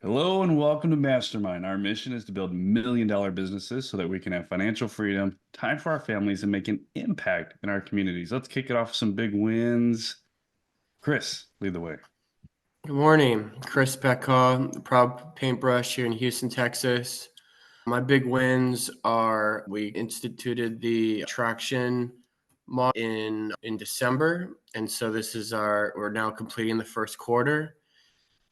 Hello and welcome to Mastermind. Our mission is to build million-dollar businesses so that we can have financial freedom, time for our families, and make an impact in our communities. Let's kick it off with some big wins. Chris, lead the way. Good morning, Chris Petkau, proud paintbrush here in Houston, Texas. My big wins are we instituted the traction model in December, and so we're now completing the first quarter,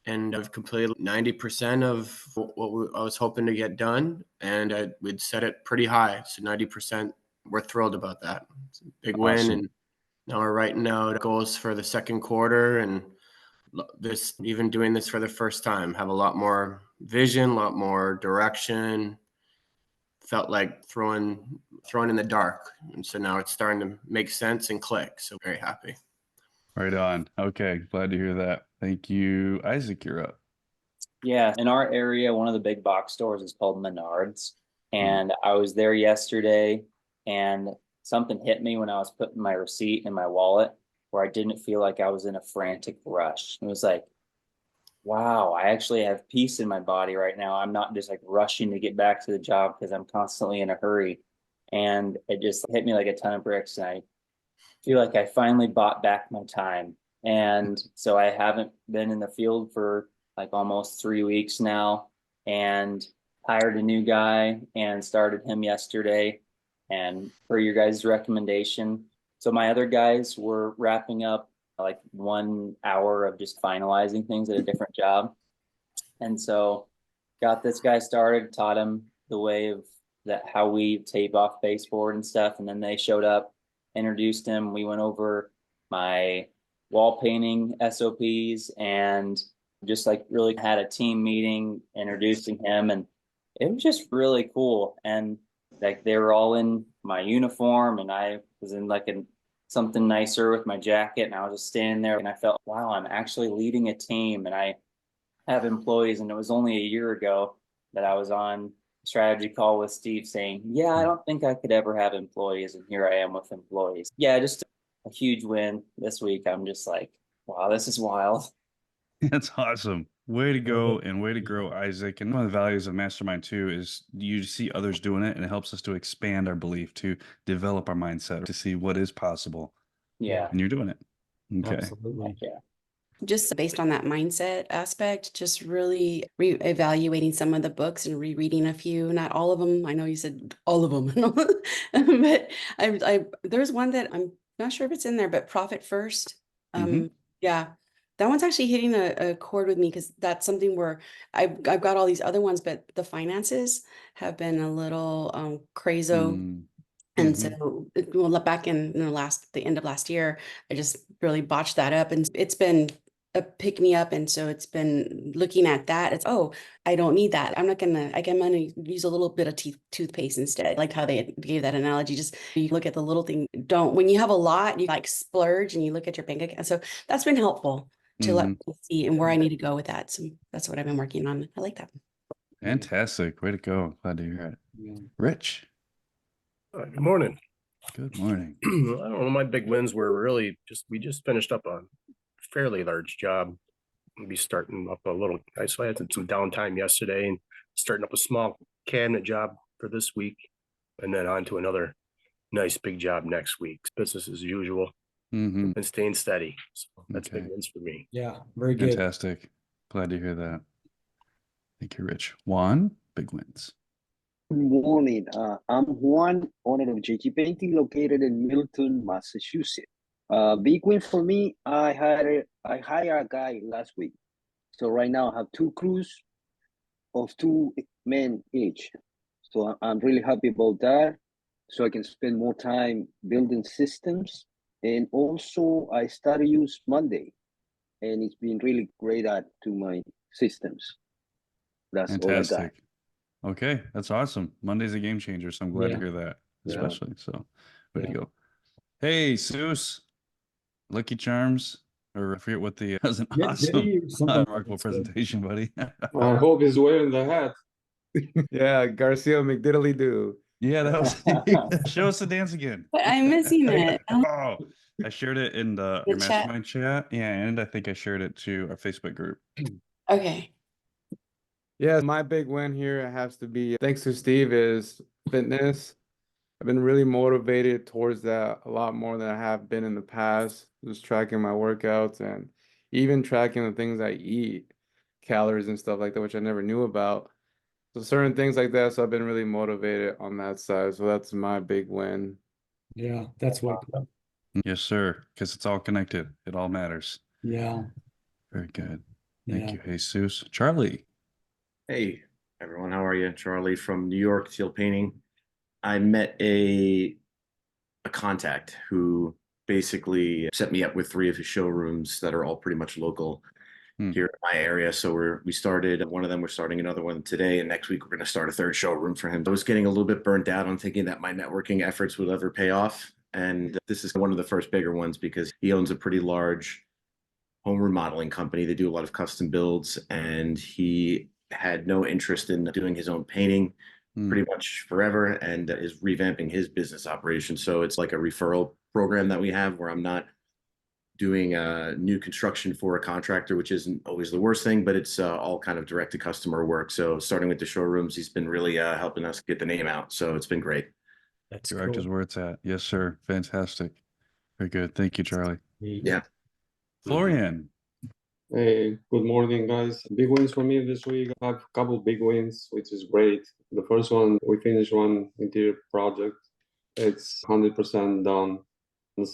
and I've completed 90% of I was hoping to get done, and we'd set it pretty high, so 90%. We're thrilled about that. It's a big win, and now we're writing out goals for the second quarter and even doing this for the first time, have a lot more vision, a lot more direction. Felt like throwing in the dark, and so now it's starting to make sense and click. So very happy. Right on. Okay, glad to hear that. Thank you. Isaac, you're up. Yeah, in our area, one of the big box stores is called Menards. And I was there yesterday and something hit me when I was putting my receipt in my wallet where I didn't feel like I was in a frantic rush. It was like, wow, I actually have peace in my body right now. I'm not just like rushing to get back to the job because I'm constantly in a hurry. And it just hit me like a ton of bricks. And I feel like I finally bought back my time. And so I haven't been in the field for like almost 3 weeks now, and hired a new guy and started him yesterday. And per your guys' recommendation, so my other guys were wrapping up like 1 hour of just finalizing things at a different job. And so got this guy started, taught him the way of that, how we tape off baseboard and stuff. And then they showed up, introduced him. We went over my wall painting SOPs and just like really had a team meeting introducing him. And it was just really cool. And like they were all in my uniform and I was in like something nicer with my jacket. And I was just standing there and I felt, wow, I'm actually leading a team and I have employees. And it was only a year ago that I was on a strategy call with Steve saying, yeah, I don't think I could ever have employees. And here I am with employees. Yeah, just a huge win this week. I'm just like, wow, this is wild. That's awesome. Way to go and way to grow, Isaac. And one of the values of Mastermind too is you see others doing it and it helps us to expand our belief, to develop our mindset, to see what is possible. Yeah. And you're doing it. Okay. Absolutely. Yeah. Just based on that mindset aspect, just really re-evaluating some of the books and rereading a few, not all of them. I know you said all of them, but there's one that I'm not sure if it's in there, but Profit First. Yeah, that one's actually hitting a chord with me because that's something where I've got all these other ones, but the finances have been a little crazo. And so, well, back in the end of last year, I just really botched that up, and it's been a pick me up. And so it's been looking at that. It's, oh, I don't need that. I'm gonna use a little bit of toothpaste instead. I liked how they gave that analogy. Just you look at the little thing. When you have a lot, you like splurge and you look at your bank account. So that's been helpful to let me see and where I need to go with that. So that's what I've been working on. I like that. Fantastic. Way to go. Glad to hear it. Yeah. Rich. Good morning. Good morning. I don't know. My big wins were really we just finished up a fairly large job. We'll be starting up a little. So I had some downtime yesterday and starting up a small cabinet job for this week, and then on to another nice big job next week. Business as usual, and staying steady. So that's big wins for me. Yeah, very good. Fantastic. Glad to hear that. Thank you, Rich. Juan, big wins. Good morning. I'm Juan, owner of JG Painting, located in Milton, Massachusetts. Big win for me. I hired a guy last week, so right now I have two crews of 2 men each. So I'm really happy about that. So I can spend more time building systems, and also I started use Monday, and it's been really great add to my systems. That's all I got. Fantastic. Okay, that's awesome. Monday's a game changer, so I'm glad to hear that, especially. So, way to go. Hey, Seuss, Lucky Charms, or I forget what that was an awesome, remarkable presentation, buddy. I hope he's wearing the hat. Yeah, Garcia McDiddly-do. Yeah, that was show us the dance again. But I'm missing it. Oh, I shared it in our The chat. Mastermind chat. Yeah, and I think I shared it to our Facebook group. Okay. Yeah, my big win here has to be thanks to Steve is fitness. I've been really motivated towards that a lot more than I have been in the past. Just tracking my workouts and even tracking the things I eat, calories and stuff like that, which I never knew about. So certain things like that. So I've been really motivated on that side. So that's my big win. Yeah, that's what. Yes, sir. Because it's all connected. It all matters. Yeah. Very good. Thank Yeah. you, Jesus. Charlie. Hey, everyone. How are you? Charlie from New York, Teal Painting. I met a contact who basically set me up with 3 of his showrooms that are all pretty much local here in my area. So we started one of them. We're starting another one today, and next week we're going to start a 3rd showroom for him. I was getting a little bit burnt out on thinking that my networking efforts would ever pay off, and this is one of the first bigger ones because he owns a pretty large home remodeling company. They do a lot of custom builds, and he had no interest in doing his own painting pretty much forever, and is revamping his business operation. So it's like a referral program that we have where I'm not doing new construction for a contractor, which isn't always the worst thing, but it's all kind of direct to customer work. So starting with the showrooms, he's been really helping us get the name out. So it's been great. That's Direct cool. is where it's at. Yes, sir. Fantastic. Very good. Thank you, Charlie. Yeah. Florian. Hey, good morning, guys. Big wins for me this week. I have a couple big wins, which is great. The first one, we finished one interior project. It's 100% done. The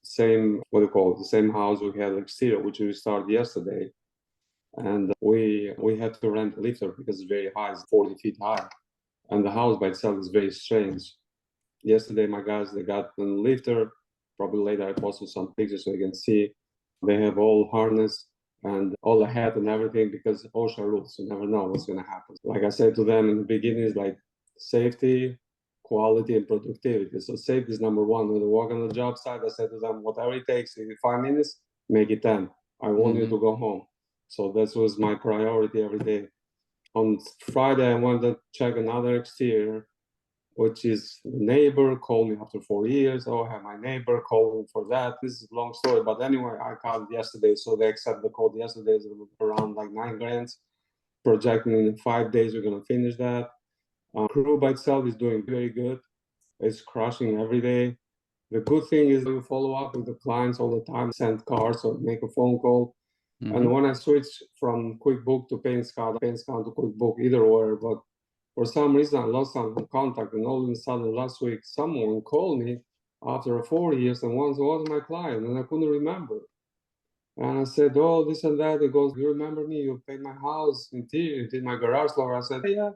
same, what do you call it? The same house we had exterior, which we started yesterday. And we had to rent a lifter because it's very high, it's 40 feet high. And the house by itself is very strange. Yesterday, my guys, they got a lifter. Probably later I posted some pictures so you can see. They have all harness and all the hat and everything because OSHA rules. You never know what's going to happen. Like I said to them in the beginning, is like safety, quality, and productivity. So safety is number one. When they walk on the job site, I said to them, whatever it takes, in 5 minutes, make it 10. I want you to go home. So that was my priority every day. On Friday, I went to check another exterior, which is the neighbor called me after 4 years. Oh, I have my neighbor called me for that. This is a long story, but anyway, I called yesterday, so they accept the call yesterday. It's around like 9 grand. Projecting in 5 days, we're gonna finish that. Crew by itself is doing very good. It's crushing every day. The good thing is we follow up with the clients all the time, send cards or make a phone call. And when I switched from QuickBook to PaintScan to QuickBook, either or, but for some reason I lost some contact, and all of a sudden last week someone called me after 4 years and was my client, and I couldn't remember. And I said, oh, this and that. He goes, you remember me? You paid my house interior, did my garage door. I said, yeah.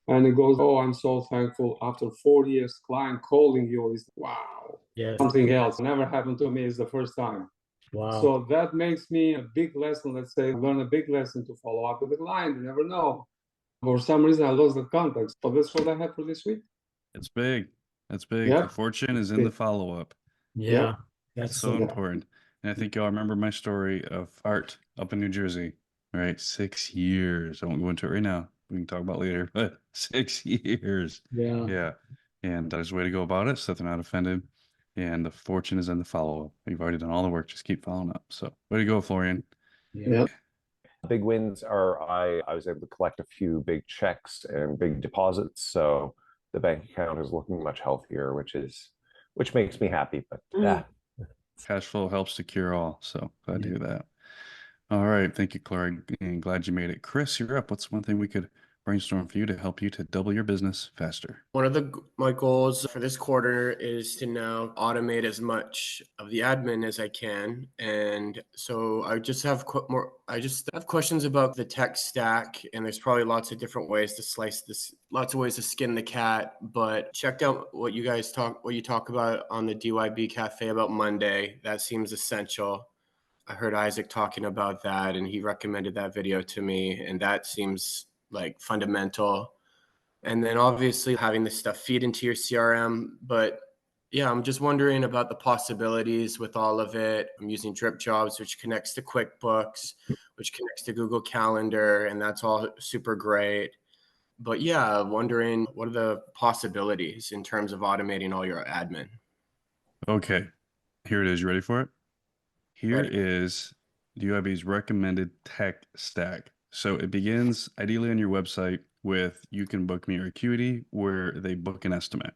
And he goes, oh, I'm so thankful. After 4 years, client calling you is wow. Yes. Something else never happened to me. Is the first time. Wow. So that makes me a big lesson. Let's say, learn a big lesson to follow up with the client. You never know. For some reason, I lost the context. But that's what I had for this week. It's big. That's big. Yeah. The fortune is in the follow-up. Yeah. That's so important. And I think y'all remember my story of Art up in New Jersey, right? 6 years. I won't go into it right now. We can talk about later, but 6 years. Yeah. Yeah. And there's a way to go about it so they're not offended. And the fortune is in the follow-up. You've already done all the work. Just keep following up. So way to go, Florian. Yeah. Big wins are I was able to collect a few big checks and big deposits. So the bank account is looking much healthier, which makes me happy. But yeah. Cash flow helps to cure all. So glad to hear that. All right. Thank you, Clary. And glad you made it. Chris, you're up. What's one thing we could brainstorm for you to help you to double your business faster? One of my goals for this quarter is to now automate as much of the admin as I can. And so I just have questions about the tech stack, and there's probably lots of different ways to slice this, lots of ways to skin the cat, but checked out what you talk about on the DYB Cafe about Monday. That seems essential. I heard Isaac talking about that, and he recommended that video to me, and that seems like fundamental. And then obviously having this stuff feed into your CRM. But yeah, I'm just wondering about the possibilities with all of it. I'm using Drip Jobs, which connects to QuickBooks, which connects to Google Calendar, and that's all super great. But yeah, wondering what are the possibilities in terms of automating all your admin? Okay. Here it is. You ready for it? Here Ready. is DYB's recommended tech stack. So it begins ideally on your website with you can book me or Acuity, where they book an estimate,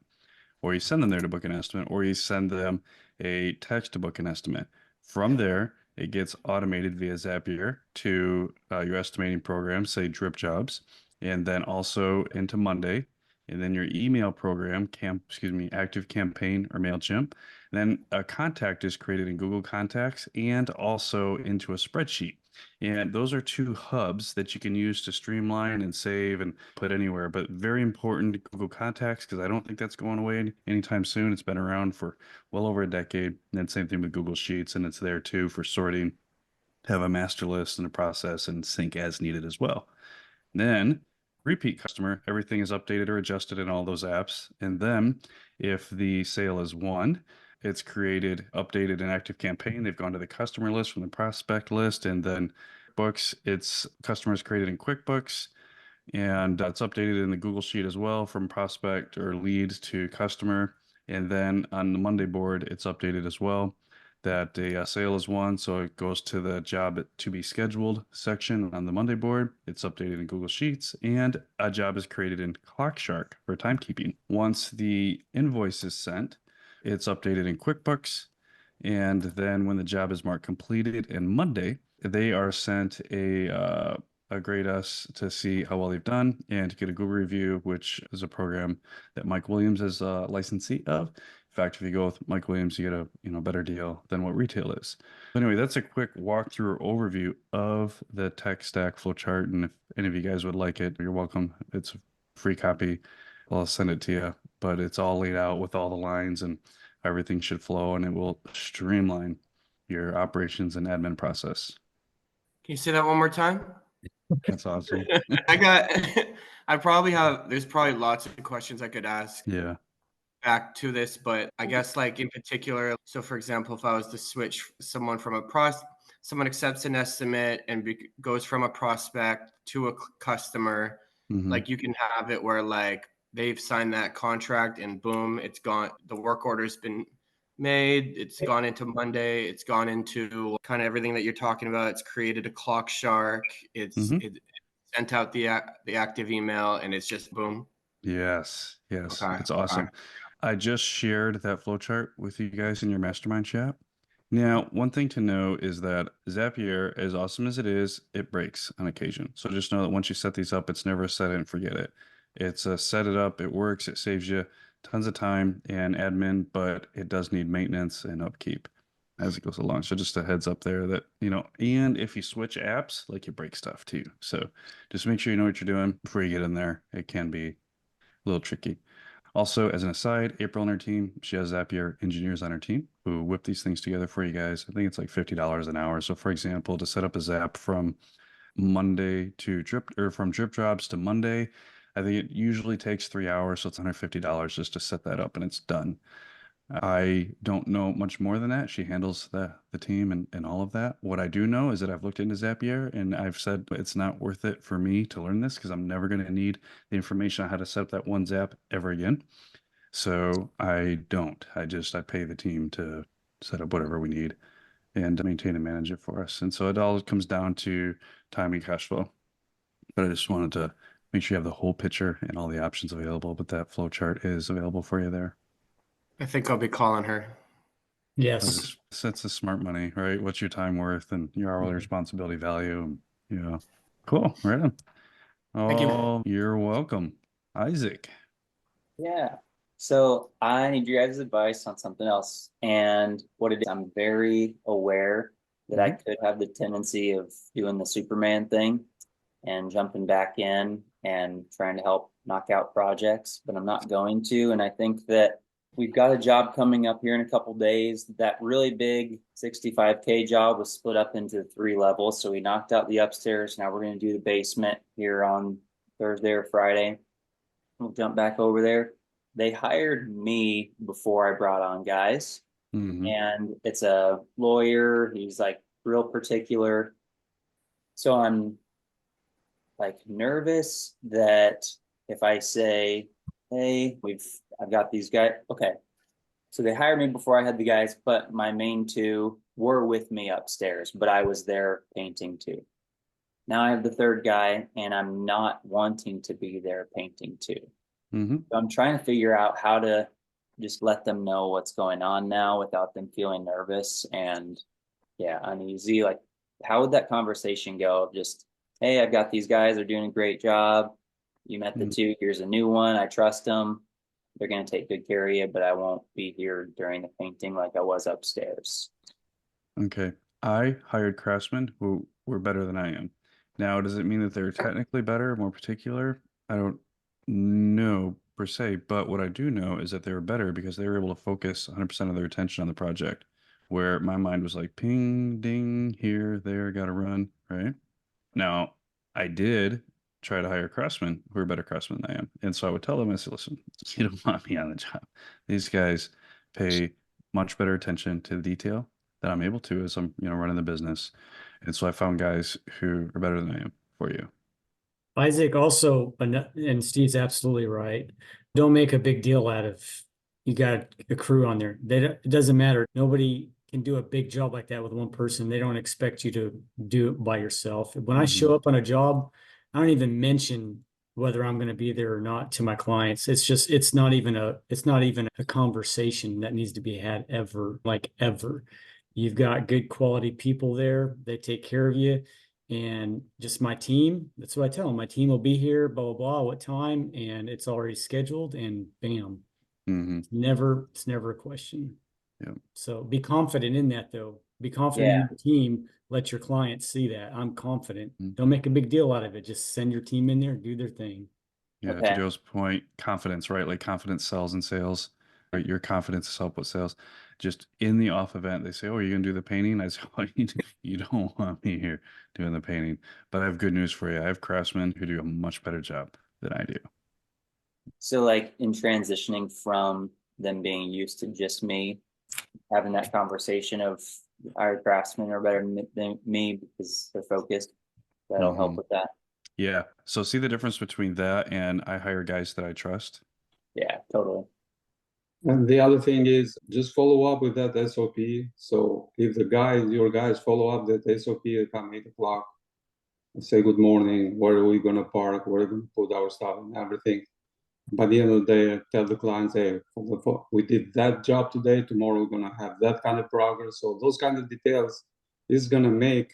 or you send them there to book an estimate, or you send them a text to book an estimate. From there, it gets automated via Zapier to your estimating program, say Drip Jobs, and then also into Monday, and then your email program, Active Campaign or MailChimp. Then a contact is created in Google Contacts and also into a spreadsheet. And those are two hubs that you can use to streamline and save and put anywhere. But very important, Google Contacts, because I don't think that's going away anytime soon. It's been around for well over a decade. And same thing with Google Sheets, and it's there too for sorting, have a master list and a process and sync as needed as well. Then repeat customer, everything is updated or adjusted in all those apps. And then if the sale is won, it's created, updated an Active Campaign. They've gone to the customer list from the prospect list, and then books, it's customers created in QuickBooks, and it's updated in the Google Sheet as well from prospect or lead to customer. And then on the Monday board, it's updated as well that a sale is won. So it goes to the job to be scheduled section on the Monday board. It's updated in Google Sheets, and a job is created in ClockShark for timekeeping. Once the invoice is sent, it's updated in QuickBooks. And then when the job is marked completed in Monday, they are sent a grade us to see how well they've done and to get a Google review, which is a program that Mike Williams is a licensee of. In fact, if you go with Mike Williams, you get a better deal than what retail is. Anyway, that's a quick walkthrough or overview of the tech stack flowchart. And if any of you guys would like it, you're welcome. It's a free copy. I'll send it to you, but it's all laid out with all the lines, and everything should flow, and it will streamline your operations and admin process. Can you say that one more time? That's awesome. There's probably lots of questions I could ask. Yeah. Back to this, but I guess like in particular, so for example, if I was to switch someone from someone accepts an estimate and goes from a prospect to a customer, like you can have it where like they've signed that contract and boom, it's gone. The work order's been made. It's gone into Monday. It's gone into kind of everything that you're talking about. It's created a ClockShark. It sent out the active email, and it's just boom. Yes. Okay. It's awesome. I just shared that flowchart with you guys in your mastermind chat. Now, one thing to know is that Zapier, as awesome as it is, it breaks on occasion. So just know that once you set these up, it's never a set it and forget it. It's a set it up, it works, it saves you tons of time and admin, but it does need maintenance and upkeep as it goes along. So just a heads up there that, and if you switch apps, like you break stuff too. So just make sure you know what you're doing before you get in there. It can be a little tricky. Also, as an aside, April and her team, she has Zapier engineers on her team who whip these things together for you guys. I think it's like $50 an hour. So for example, to set up a Zap from Monday to from Drip Jobs to Monday, I think it usually takes 3 hours. So it's $150 just to set that up, and it's done. I don't know much more than that. She handles the team and all of that. What I do know is that I've looked into Zapier, and I've said it's not worth it for me to learn this because I'm never going to need the information on how to set up that one Zap ever again. So I don't. I pay the team to set up whatever we need and maintain and manage it for us. And so it all comes down to time and cash flow. But I just wanted to make sure you have the whole picture and all the options available. But that flow chart is available for you there. I think I'll be calling her. Yes. That's the smart money, right? What's your time worth and your hourly responsibility value? Yeah. Cool. Right on. Thank you. You're welcome. Isaac. Yeah. So I need your guys' advice on something else. And what it is, I'm very aware that I could have the tendency of doing the Superman thing and jumping back in and trying to help knock out projects, but I'm not going to. And I think that we've got a job coming up here in a couple days. That really big 65K job was split up into 3 levels. So we knocked out the upstairs. Now we're going to do the basement here on Thursday or Friday. We'll jump back over there. They hired me before I brought on guys. And it's a lawyer. He's like real particular. So I'm like nervous that if I say, hey, I've got these guys. Okay. So they hired me before I had the guys, but my main 2 were with me upstairs, but I was there painting too. Now I have the third guy, and I'm not wanting to be there painting too. Mm-hmm. So I'm trying to figure out how to just let them know what's going on now without them feeling nervous and uneasy. Like, how would that conversation go? Just, hey, I've got these guys, they're doing a great job. You met the two, here's a new one. I trust them. They're going to take good care of you, but I won't be here during the painting like I was upstairs. Okay. I hired craftsmen who were better than I am. Now, does it mean that they're technically better, more particular? I don't know per se, but what I do know is that they were better because they were able to focus 100% of their attention on the project, where my mind was like ping, ding, here, there, gotta run, right? Now, I did try to hire craftsmen who are better craftsmen than I am. And so I would tell them, I said, listen, you don't want me on the job. These guys pay much better attention to the detail that I'm able to as I'm, running the business. And so I found guys who are better than I am for you. Isaac also, and Steve's absolutely right. Don't make a big deal out of you got a crew on there. It doesn't matter. Nobody can do a big job like that with one person. They don't expect you to do it by yourself. When I show up on a job, I don't even mention whether I'm going to be there or not to my clients. It's not even a conversation that needs to be had ever. You've got good quality people there. They take care of you. And just my team, that's what I tell them. My team will be here, blah, blah, blah, what time, and it's already scheduled, and bam. It's never a question. Yeah. So be confident in that, though. Be confident in your team. Let your clients see that. I'm confident. Don't make a big deal out of it. Just send your team in there, do their thing. Yeah, to Joe's point, confidence, right? Like confidence sells in sales, right? Your confidence is help with sales. Just in the off event, they say, oh, are you going to do the painting? I say, oh, you don't want me here doing the painting. But I have good news for you. I have craftsmen who do a much better job than I do. So like in transitioning from them being used to just me, having that conversation of our craftsmen are better than me because they're focused, that'll help with that. Yeah. So see the difference between that and I hire guys that I trust? Yeah, totally. And the other thing is just follow up with that SOP. So if your guys follow up that SOP at 8 o'clock, say good morning, where are we going to park, where are we going to put our stuff and everything. By the end of the day, tell the clients, hey, we did that job today, tomorrow we're going to have that kind of progress. So those kind of details is going to make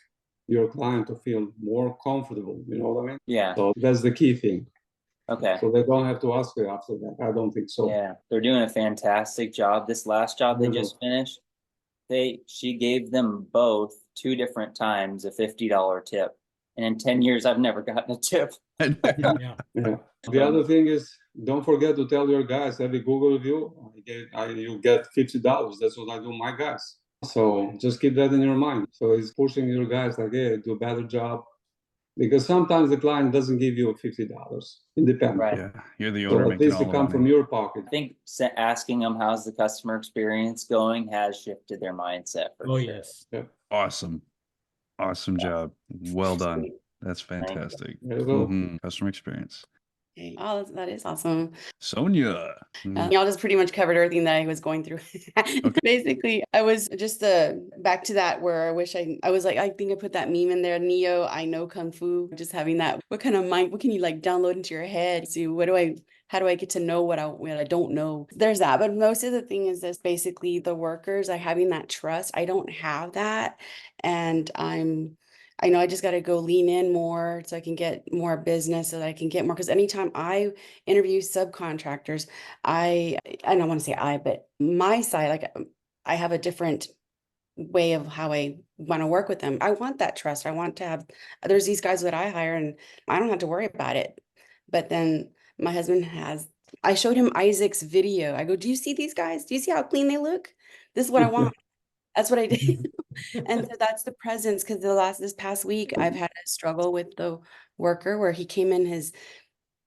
your client to feel more comfortable. You know what I mean? Yeah. So that's the key thing. Okay. So they don't have to ask you after that. I don't think so. Yeah, they're doing a fantastic job. This last job they just finished, she gave them both 2 different times a $50 tip. And in 10 years, I've never gotten a tip. Yeah. The other thing is, don't forget to tell your guys every Google review, you get $50. That's what I do my guys. So just keep that in your mind. So it's pushing your guys like, hey, do a better job. Because sometimes the client doesn't give you $50. It depends. Right. Yeah, you're the owner. So at least it come from your pocket. I think asking them how's the customer experience going has shifted their mindset for sure. Yes. Yeah. Awesome job. Well done. That's fantastic. There you go. Customer experience. Okay. Oh, that is awesome. Sonia. Y'all just pretty much covered everything that I was going through. Basically, I was just back to that where I wish I was like, I think I put that meme in there, Neo, I know Kung Fu, just having that, what kind of mind, what can you like download into your head? See, how do I get to know what I don't know? There's that. But most of the thing is this, basically the workers are having that trust. I don't have that. And I know I just got to go lean in more so I can get more business, so that I can get more. Because anytime I interview subcontractors, I don't want to say but my side, like I have a different way of how I want to work with them. I want that trust. I want to have, there's these guys that I hire and I don't have to worry about it. But then my husband I showed him Isaac's video. I go, do you see these guys? Do you see how clean they look? This is what I want. That's what I did. And so that's the presence, because this past week I've had a struggle with the worker where he came in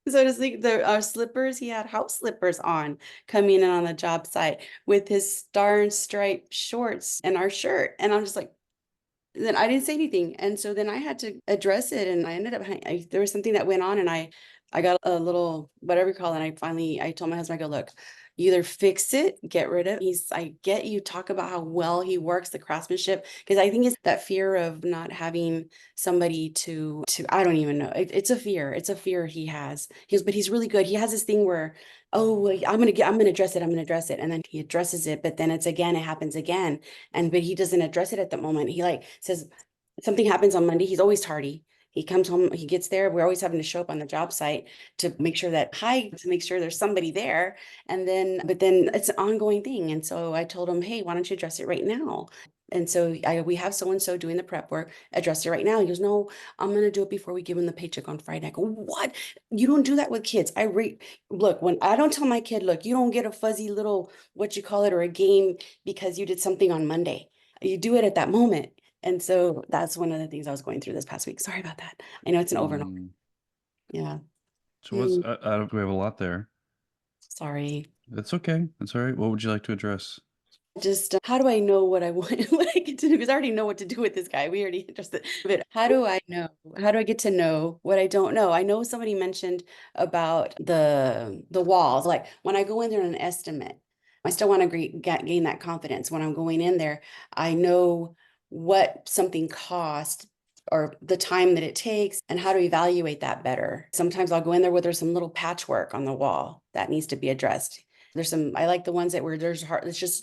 so to speak, our slippers, he had house slippers on coming in on the job site with his star and stripe shorts and our shirt. And I'm just like, then I didn't say anything. And so then I had to address it. And I ended up, there was something that went on and I I got a little, whatever you call it. And I told my husband, I go, look, you either fix it, get rid of it. I get you talk about how well he works, the craftsmanship, because I think it's that fear of not having somebody to, I don't even know. It's a fear. It's a fear he has. But he's really good. He has this thing where, oh, I'm going to address it. I'm going to address it. And then he addresses it, but then it happens again. But he doesn't address it at the moment. He like says something happens on Monday. He's always tardy. He comes home, he gets there. We're always having to show up on the job site to make sure to make sure there's somebody there. But then it's an ongoing thing. And so I told him, hey, why don't you address it right now? And so we have so-and-so doing the prep work, address it right now. He goes, no, I'm going to do it before we give him the paycheck on Friday. I go, what? You don't do that with kids. Look, when I don't tell my kid, look, you don't get a fuzzy little, what you call it, or a game because you did something on Monday. You do it at that moment. And so that's one of the things I was going through this past week. Sorry about that. I know it's an over and over. Yeah. So what's, we have a lot there. Sorry. That's okay. That's all right. What would you like to address? Just how do I know what I want, what I get to do? Because I already know what to do with this guy. We already addressed it. But how do I know? How do I get to know what I don't know? I know somebody mentioned about the walls. Like when I go in there on an estimate, I still want to gain that confidence. When I'm going in there, I know what something cost or the time that it takes and how to evaluate that better. Sometimes I'll go in there where there's some little patchwork on the wall that needs to be addressed. I like the ones that where there's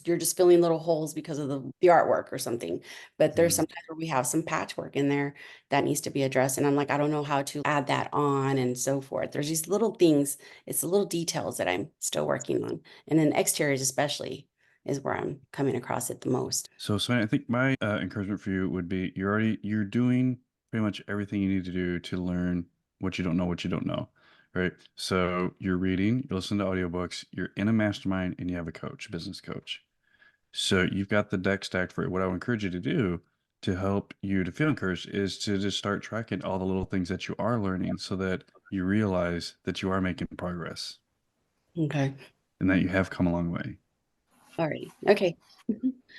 you're just filling little holes because of the artwork or something. But there's sometimes where we have some patchwork in there that needs to be addressed. And I'm like, I don't know how to add that on and so forth. There's these little things, it's the little details that I'm still working on. And then exteriors especially is where I'm coming across it the most. So Sonia, I think my encouragement for you would be you're doing pretty much everything you need to do to learn what you don't know. Right. So you're reading, you listen to audiobooks, you're in a mastermind, and you have a coach, business coach. So you've got the deck stacked for it. What I would encourage you to do to help you to feel encouraged is to just start tracking all the little things that you are learning so that you realize that you are making progress. Okay. And that you have come a long way. All right. Okay.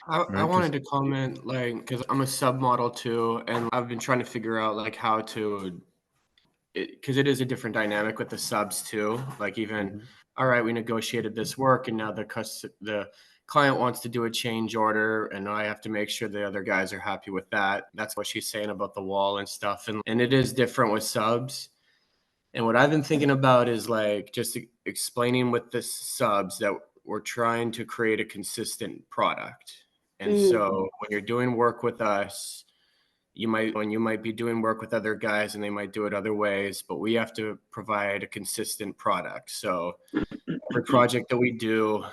I wanted to comment, like, because I'm a submodel too, and I've been trying to figure out like how to, because it is a different dynamic with the subs too. Like even, all right, we negotiated this work, and now the client wants to do a change order, and I have to make sure the other guys are happy with that. That's what she's saying about the wall and stuff, and it is different with subs. And what I've been thinking about is like just explaining with the subs that we're trying to create a consistent product. And so when you're doing work with us, you might be doing work with other guys and they might do it other ways, but we have to provide a consistent product. So every project that we do,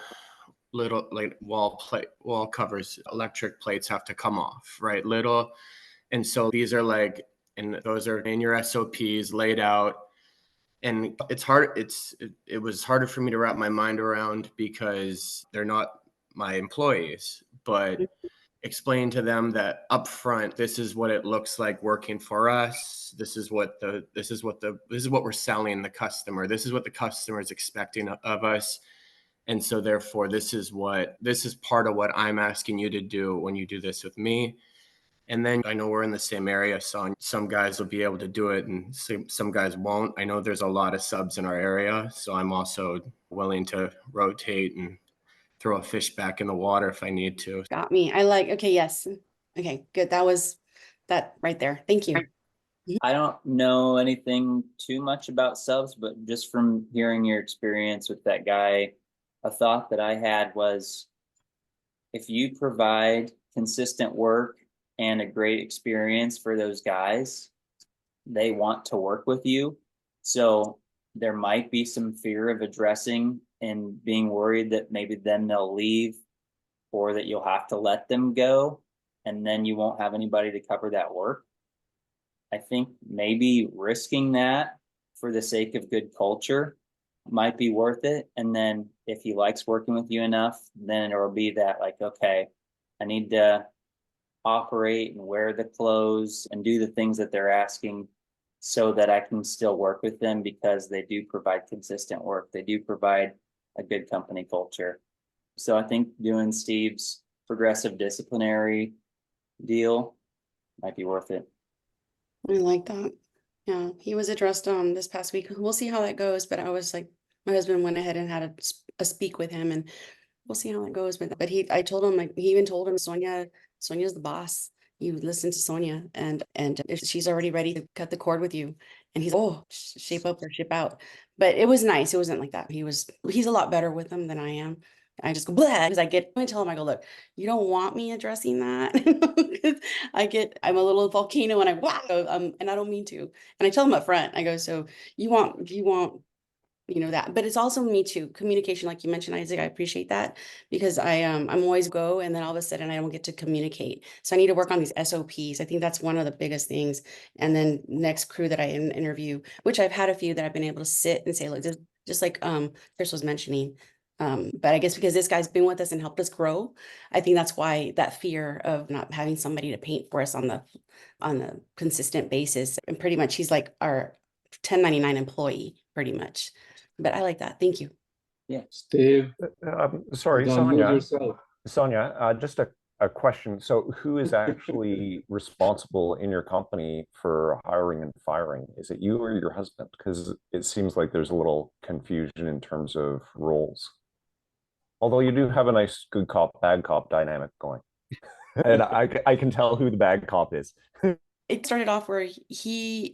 little like wall covers, electric plates have to come off, right? And so these are like, and those are in your SOPs laid out. And it's hard. It was harder for me to wrap my mind around because they're not my employees, but explain to them that upfront, this is what it looks like working for us. This is what we're selling the customer. This is what the customer is expecting of us. And so therefore, this is part of what I'm asking you to do when you do this with me. And then I know we're in the same area, so some guys will be able to do it and some guys won't. I know there's a lot of subs in our area, so I'm also willing to rotate and throw a fish back in the water if I need to. Got me. Okay, yes. Okay, good. That was that right there. Thank you. I don't know anything too much about subs, but just from hearing your experience with that guy, a thought that I had was if you provide consistent work and a great experience for those guys, they want to work with you. So there might be some fear of addressing and being worried that maybe then they'll leave or that you'll have to let them go and then you won't have anybody to cover that work. I think maybe risking that for the sake of good culture might be worth it. And then if he likes working with you enough, then it'll be that like, okay, I need to operate and wear the clothes and do the things that they're asking so that I can still work with them because they do provide consistent work. They do provide a good company culture. So I think doing Steve's progressive disciplinary deal might be worth it. I like that. Yeah, he was addressed this past week. We'll see how that goes. But I was like, my husband went ahead and had a speak with him, and we'll see how that goes. But I told him, like, he even told him, Sonia's the boss. You listen to Sonia, and if she's already ready to cut the cord with you, and he's, oh, shape up or ship out. But it was nice. It wasn't like that. He's a lot better with them than I am. I just go blah because I tell him, I go, look, you don't want me addressing that. I'm a little volcano and and I don't mean to. And I tell him up front, I go, so you want, that, but it's also me too. Communication, like you mentioned, Isaac, I appreciate that because I'm always go and then all of a sudden I don't get to communicate. So I need to work on these SOPs. I think that's one of the biggest things. And then next crew that I interview, which I've had a few that I've been able to sit and say, look, just like Chris was mentioning. But I guess because this guy's been with us and helped us grow, I think that's why that fear of not having somebody to paint for us on the consistent basis. And pretty much he's like our 1099 employee, pretty much. But I like that. Thank you. Yeah. Steve, Sorry, don't lose Sonia. yourself. Sonia, just a question. So who is actually responsible in your company for hiring and firing? Is it you or your husband? Because it seems like there's a little confusion in terms of roles. Although you do have a nice good cop, bad cop dynamic going. And I can tell who the bad cop is. It started off where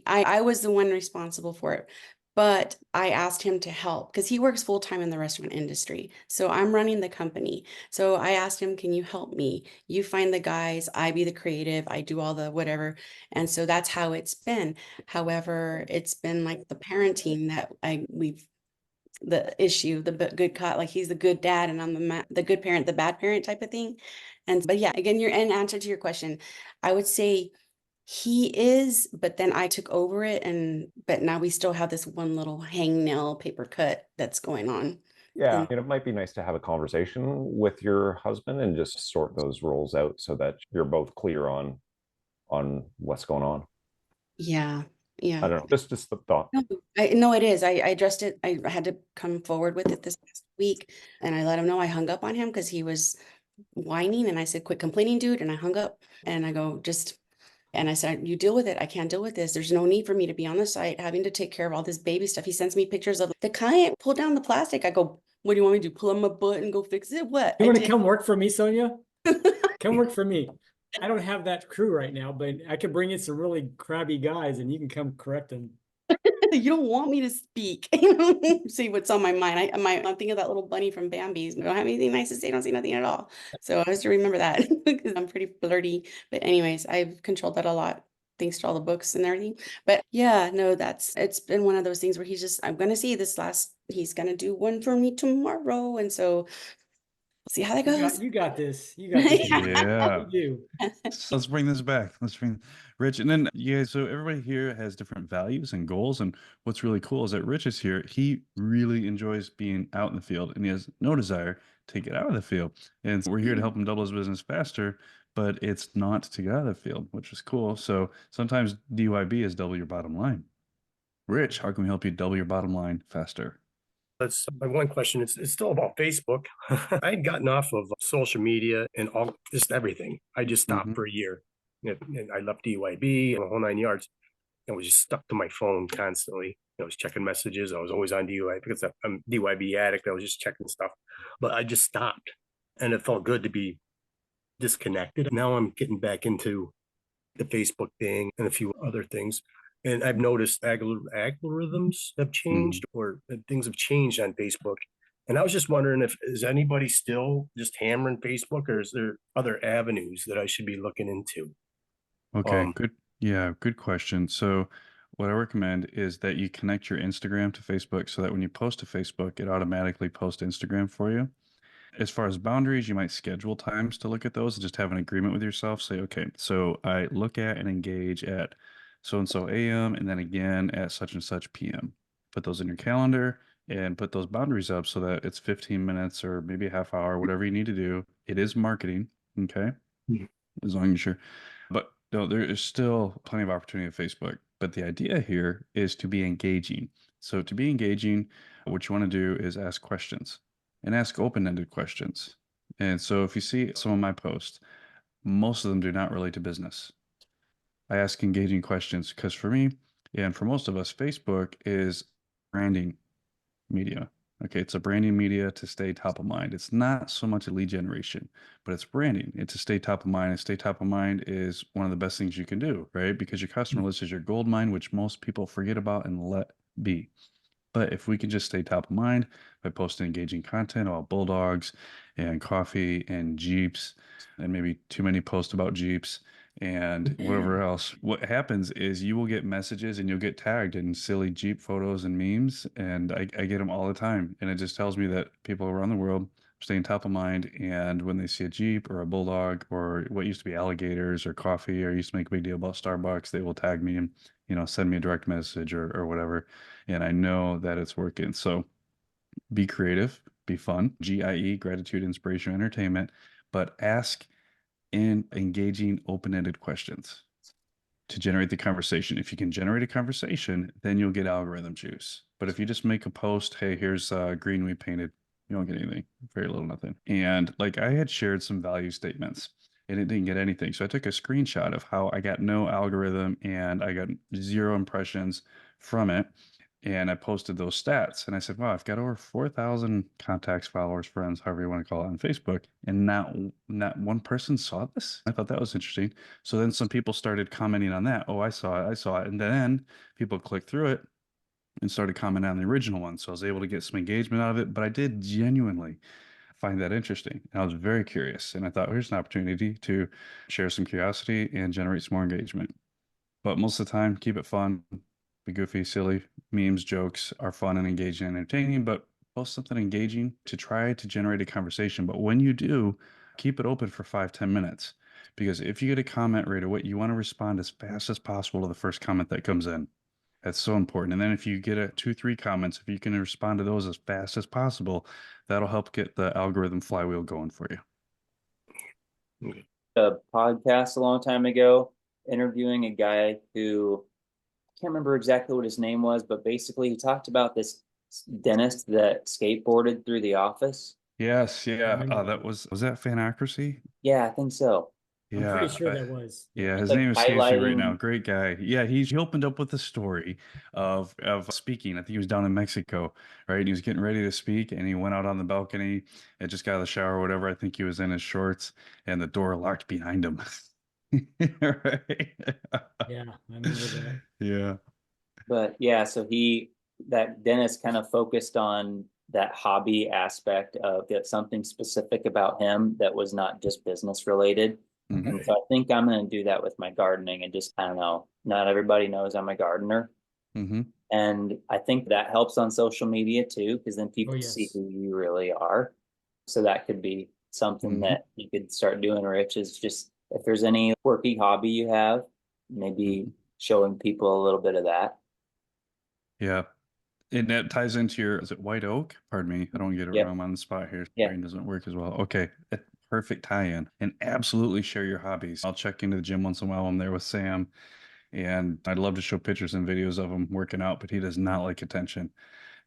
I was the one responsible for it, but I asked him to help because he works full time in the restaurant industry. So I'm running the company. So I asked him, can you help me? You find the guys, I be the creative, I do all the whatever. And so that's how it's been. However, it's been like the parenting that the issue, the good cop, like he's the good dad and I'm the good parent, the bad parent type of thing. But yeah, again, in answer to your question, I would say he is, but then I took over it, but now we still have this one little hangnail paper cut that's going on. Yeah, it might be nice to have a conversation with your husband and just sort those roles out so that you're both clear on what's going on. Yeah. I don't know, just the thought. No, it is. I addressed it. I had to come forward with it this past week, and I let him know I hung up on him because he was whining, and I said, quit complaining, dude. And I hung up, and I go, and I said, you deal with it. I can't deal with this. There's no need for me to be on the site having to take care of all this baby stuff. He sends me pictures of the client pull down the plastic. I go, what do you want me to do? Pull on my butt and go fix it? What? You want to come work for me, Sonia? Come work for me. I don't have that crew right now, but I could bring in some really crabby guys and you can come correct them. You don't want me to speak. See what's on my mind. I'm thinking of that little bunny from Bambi's. I don't have anything nice to say. I don't say nothing at all. So I have to remember that because I'm pretty flirty. But anyways, I've controlled that a lot thanks to all the books and everything. But yeah, no, it's been one of those things where I'm going to see he's going to do one for me tomorrow. And so we'll see how that goes. You got this. You got this. Yeah. You do. So let's bring this back. Let's bring Rich. And then, yeah, so everybody here has different values and goals. And what's really cool is that Rich is here. He really enjoys being out in the field and he has no desire to get out of the field. And so we're here to help him double his business faster, but it's not to get out of the field, which is cool. So sometimes DYB is double your bottom line. Rich, how can we help you double your bottom line faster? That's my one question. It's still about Facebook. I had gotten off of social media and just everything. I just stopped for a year. And I left DYB and the whole 9 yards. I was just stuck to my phone constantly. I was checking messages. I was always on DYB because I'm a DYB addict. I was just checking stuff, but I just stopped, and it felt good to be disconnected. Now I'm getting back into the Facebook thing and a few other things. And I've noticed algorithms have changed or things have changed on Facebook. And I was just wondering is anybody still just hammering Facebook or is there other avenues that I should be looking into? Okay, good. Yeah, good question. So what I recommend is that you connect your Instagram to Facebook so that when you post to Facebook, it automatically posts Instagram for you. As far as boundaries, you might schedule times to look at those and just have an agreement with yourself. Say, okay, so I look at and engage at so-and-so AM and then again at such and such PM. Put those in your calendar and put those boundaries up so that it's 15 minutes or maybe a half hour, whatever you need to do. It is marketing, okay? As long as you're sure. But no, there is still plenty of opportunity on Facebook. But the idea here is to be engaging. So to be engaging, what you want to do is ask questions and ask open-ended questions. And so if you see some of my posts, most of them do not relate to business. I ask engaging questions because for me, And for most of us, Facebook is branding media. Okay, it's a branding media to stay top of mind. It's not so much a lead generation, but it's branding. It's to stay top of mind. And stay top of mind is one of the best things you can do, right? Because your customer list is your gold mine, which most people forget about and let be. But if we can just stay top of mind by posting engaging content about bulldogs and coffee and Jeeps, and maybe too many posts about Jeeps and whatever else, what happens is you will get messages and you'll get tagged in silly Jeep photos and memes. And I get them all the time. And it just tells me that people around the world are staying top of mind. And when they see a Jeep or a bulldog or what used to be alligators or coffee, or used to make a big deal about Starbucks, they will tag me and, send me a direct message or whatever. And I know that it's working. So be creative, be fun, GIE, gratitude, inspiration, entertainment, but ask in engaging, open-ended questions to generate the conversation. If you can generate a conversation, then you'll get algorithm juice. But if you just make a post, hey, here's green we painted, you don't get anything, very little, nothing. And like I had shared some value statements and it didn't get anything. So I took a screenshot of how I got no algorithm and I got 0 impressions from it. And I posted those stats and I said, wow, I've got over 4,000 contacts, followers, friends, however you want to call it on Facebook. And not one person saw this. I thought that was interesting. So then some people started commenting on that. Oh, I saw it. And then people clicked through it and started commenting on the original one. So I was able to get some engagement out of it, but I did genuinely find that interesting. And I was very curious. And I thought, here's an opportunity to share some curiosity and generate some more engagement. But most of the time, keep it fun, be goofy, silly. Memes, jokes are fun and engaging and entertaining, but post something engaging to try to generate a conversation. But when you do, keep it open for 5-10 minutes. Because if you get a comment right away, you want to respond as fast as possible to the first comment that comes in. That's so important. And then if you get 2-3 comments, if you can respond to those as fast as possible, that'll help get the algorithm flywheel going for you. A podcast a long time ago, interviewing a guy who I can't remember exactly what his name was, but basically he talked about this dentist that skateboarded through the office. Yes, yeah. Was that Fanocracy? Yeah, I think so. I'm Yeah, pretty sure that was. yeah, his like name escapes me right now. highlighting. Great guy. Yeah, he opened up with a story of speaking. I think he was down in Mexico, right? And he was getting ready to speak, and he went out on the balcony and just got out of the shower or whatever. I think he was in his shorts, and the door locked behind him. Right? Yeah, I remember that. Yeah. But yeah, so that dentist kind of focused on that hobby aspect of something specific about him that was not just business related. Mhm. And so I think I'm going to do that with my gardening and just, I don't know, not everybody knows I'm a gardener. Mm-hmm. And I think that helps on social media too, because then people see yes. who you really are. So that could be something that you could start doing, Rich, is just if there's any quirky hobby you have, maybe showing people a little bit of that. Yeah. And that ties into is it white oak? Pardon me. I don't get it Yep. wrong on the spot here. Yeah. Brain doesn't work as well. Okay. A perfect tie-in. And absolutely share your hobbies. I'll check into the gym once in a while. I'm there with Sam. And I'd love to show pictures and videos of him working out, but he does not like attention.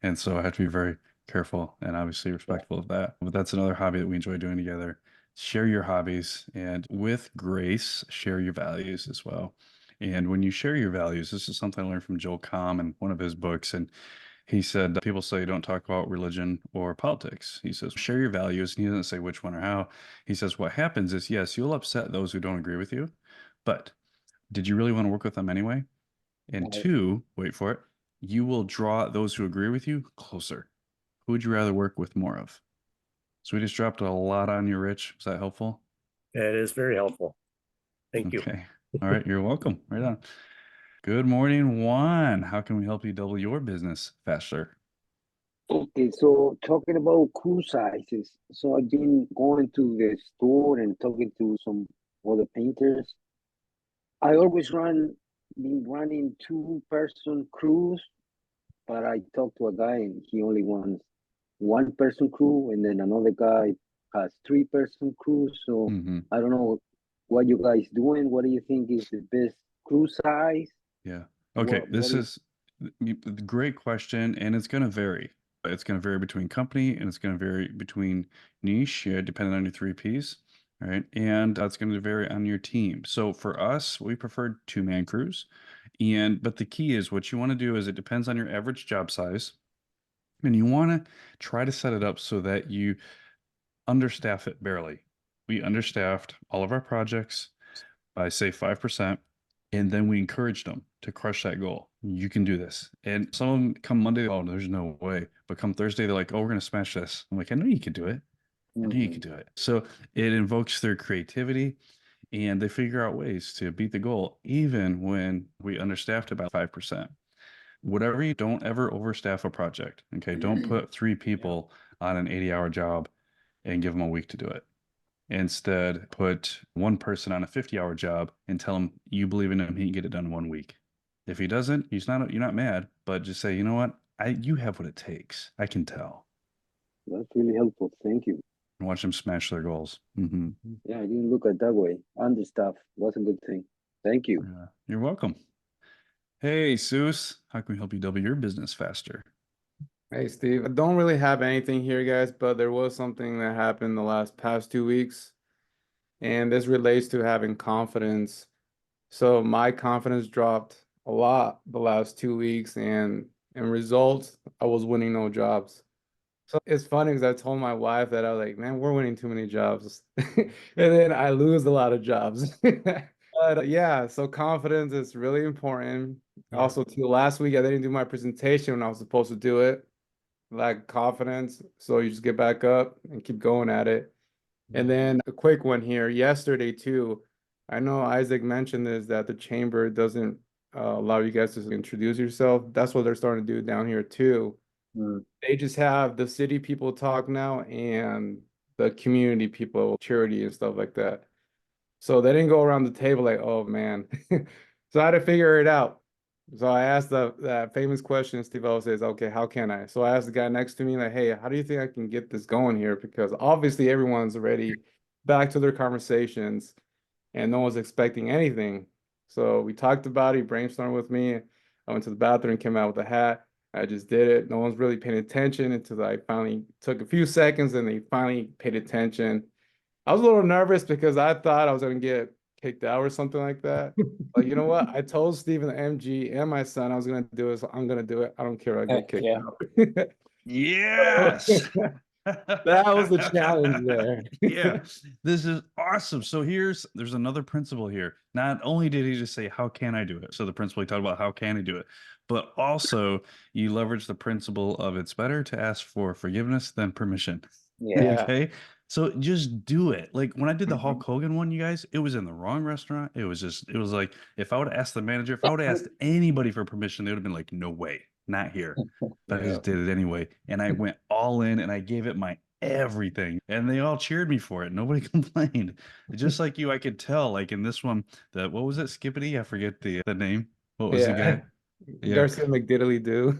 And so I have to be very careful and obviously respectful of that. But that's another hobby that we enjoy doing together. Share your hobbies and with grace, share your values as well. And when you share your values, this is something I learned from Joel Comm in one of his books. And he said, people say don't talk about religion or politics. He says, share your values. And he doesn't say which one or how. He says, what happens is, yes, you'll upset those who don't agree with you, but did you really want to work with them anyway? And Right. 2, wait for it, you will draw those who agree with you closer. Who would you rather work with more of? So we just dropped a lot on you, Rich. Was that helpful? It is very helpful. Thank you. Okay. All right. You're welcome. Right on. Good morning, Juan. How can we help you double your business faster? Okay, so talking about crew sizes, so I've been going to the store and talking to some other painters. I always been running 2-person crews, but I talked to a guy and he only wants 1-person crew, and then another guy has 3-person crew. So I don't know what you guys doing. What do you think is the best crew size? Yeah. Okay. This is a great question, and it's going to vary. It's going to vary between company and it's going to vary between niche, depending on your 3 Ps. All right. And that's going to vary on your team. So for us, we preferred 2-man crews. But the key is what you want to do is it depends on your average job size. And you want to try to set it up so that you understaff it barely. We understaffed all of our projects by say 5%. And then we encouraged them to crush that goal. You can do this. And some of them come Monday, oh, there's no way. But come Thursday, they're like, oh, we're going to smash this. I'm like, I know you can do it. I knew you could do it. So it invokes their creativity and they figure out ways to beat the goal, even when we understaffed about 5%. Whatever you don't ever overstaff a project. Okay. Don't put 3 people on an 80-hour job and give them a week to do it. Instead, put 1 person on a 50-hour job and tell him you believe in him, he can get it done in 1 week. If he doesn't, you're not mad, but just say, you know what? You have what it takes. I can tell. That's really helpful. Thank you. And watch them smash their goals. Yeah, I didn't look at it that way. Understaff was a good thing. Thank you. Yeah, you're welcome. Hey, Seuss, how can we help you double your business faster? Hey, Steve. I don't really have anything here, guys, but there was something that happened the past 2 weeks, and this relates to having confidence. So my confidence dropped a lot the last 2 weeks, and in results, I was winning no jobs. So it's funny because I told my wife that I was like, man, we're winning too many jobs. And then I lose a lot of jobs. But yeah, so confidence is really important. Also, too, last week I didn't do my presentation when I was supposed to do it. Lack confidence. So you just get back up and keep going at it. And then a quick one here. Yesterday, too, I know Isaac mentioned this, that the chamber doesn't allow you guys to introduce yourself. That's what they're starting to do down here, too. They just have the city people talk now and the community people, charity and stuff like that. So they didn't go around the table like, oh man. So I had to figure it out. So I asked that famous question Steve always says, okay, how can I? So I asked the guy next to me, like, hey, how do you think I can get this going here? Because obviously everyone's already back to their conversations and no one's expecting anything. So we talked about it, he brainstormed with me. I went to the bathroom, came out with a hat. I just did it. No one's really paying attention until I finally took a few seconds and they finally paid attention. I was a little nervous because I thought I was going to get kicked out or something like that. But you know what? I told Steven, the MG, and my son I was going to do it. So I'm going to do it. I don't care if I get kicked out. Yes. That was the challenge there. Yeah, this is awesome. So there's another principle here. Not only did he just say, how can I do it? So the principle he talked about, how can I do it? But also you leverage the principle of it's better to ask for forgiveness than permission. Yeah. Okay. So just do it. Like when I did the Hulk Hogan one, you guys, it was in the wrong restaurant. It was like, if I would have asked the manager, if I would have asked anybody for permission, they would have been like, no way, not here. But I just did it anyway. And I went all in and I gave it my everything. And they all cheered me for it. Nobody complained. Just like you, I could tell, like in this one, what was it? Skippity? I forget the name. What was the guy? Garcia McDiddly do.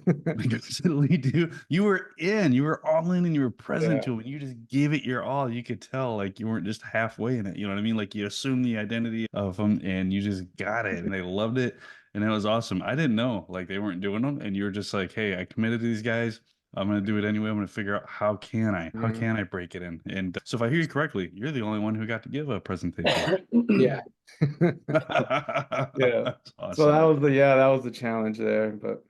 You were all in and you were present to it. You just gave it your all. You could tell like you weren't just halfway in it. You know what I mean? Like you assumed the identity of them and you just got it and they loved it. And it was awesome. I didn't know like they weren't doing them. And you were just like, hey, I committed to these guys. I'm going to do it anyway. I'm going to figure out how can I break it in? And so if I hear you correctly, you're the only one who got to give a presentation. Yeah. Yeah. Awesome. So that was the challenge there, but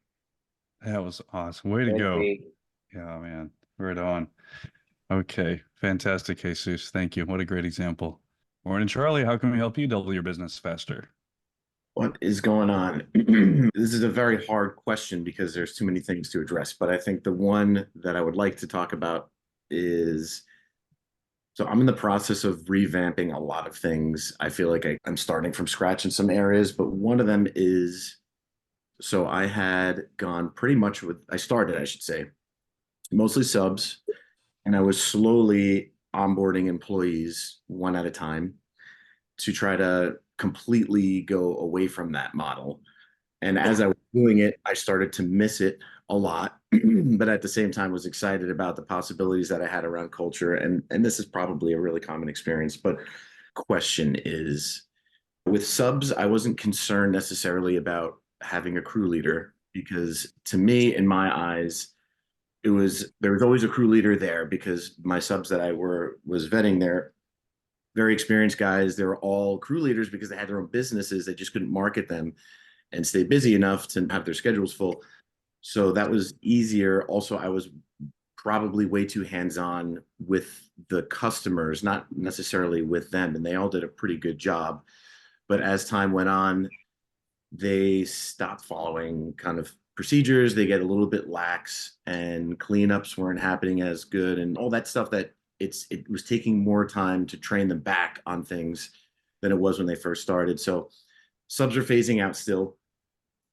that was awesome. Way to go. Yeah, man. Right on. Okay. Fantastic, Jesus. Thank you. What a great example. Morning, Charlie. How can we help you double your business faster? What is going on? This is a very hard question because there's too many things to address, but I think the one that I would like to talk about is, so I'm in the process of revamping a lot of things. I feel like I'm starting from scratch in some areas, but one of them is, so I had gone pretty much I started, I should say, mostly subs, and I was slowly onboarding employees one at a time to try to completely go away from that model. And as I was doing it, I started to miss it a lot, but at the same time was excited about the possibilities that I had around culture. And this is probably a really common experience, but question is, with subs, I wasn't concerned necessarily about having a crew leader because to me, in my eyes, there was always a crew leader there because my subs that I was vetting there, very experienced guys. They were all crew leaders because they had their own businesses. They just couldn't market them. and stay busy enough to have their schedules full. So that was easier. Also, I was probably way too hands-on with the customers, not necessarily with them, and they all did a pretty good job. But as time went on, they stopped following kind of procedures. They get a little bit lax, and cleanups weren't happening as good, and all that stuff that it was taking more time to train them back on things than it was when they first started. So subs are phasing out still.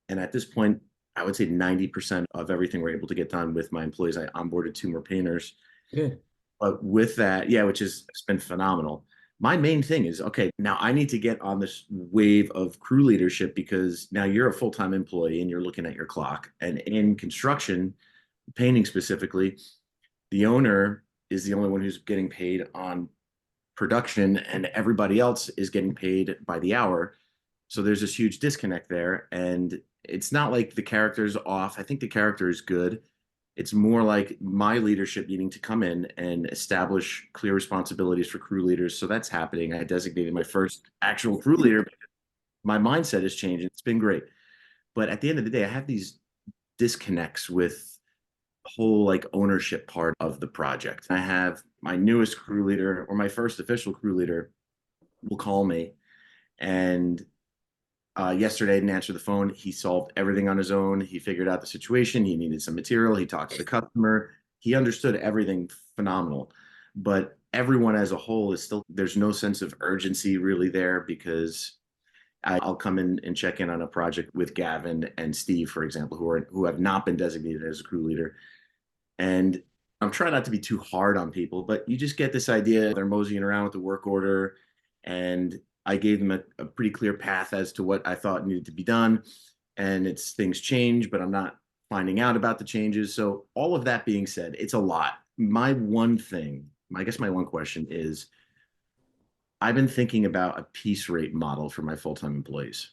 And at this point, I would say 90% of everything we're able to get done with my employees. I onboarded 2 more painters. Good. But with that, yeah, which has been phenomenal. My main thing is, okay, now I need to get on this wave of crew leadership, because now you're a full-time employee and you're looking at your clock. And in construction, painting specifically, the owner is the only one who's getting paid on production, and everybody else is getting paid by the hour. So there's this huge disconnect there. And it's not like the character's off. I think the character is good. It's more like my leadership needing to come in and establish clear responsibilities for crew leaders. So that's happening. I designated my first actual crew leader. My mindset has changed. It's been great. But at the end of the day, I have these disconnects with the whole like ownership part of the project. I have my newest crew leader, or my first official crew leader, will call me, and yesterday, I didn't answer the phone. He solved everything on his own. He figured out the situation. He needed some material. He talked to the customer. He understood everything phenomenal. But everyone as a whole is still, there's no sense of urgency really there, because I'll come in and check in on a project with Gavin and Steve, for example, who have not been designated as a crew leader. And I'm trying not to be too hard on people, but you just get this idea. They're moseying around with the work order, and I gave them a pretty clear path as to what I thought needed to be done. And it's things change, but I'm not finding out about the changes. So all of that being said, it's a lot. My one thing, I guess my one question is, I've been thinking about a piece rate model for my full-time employees.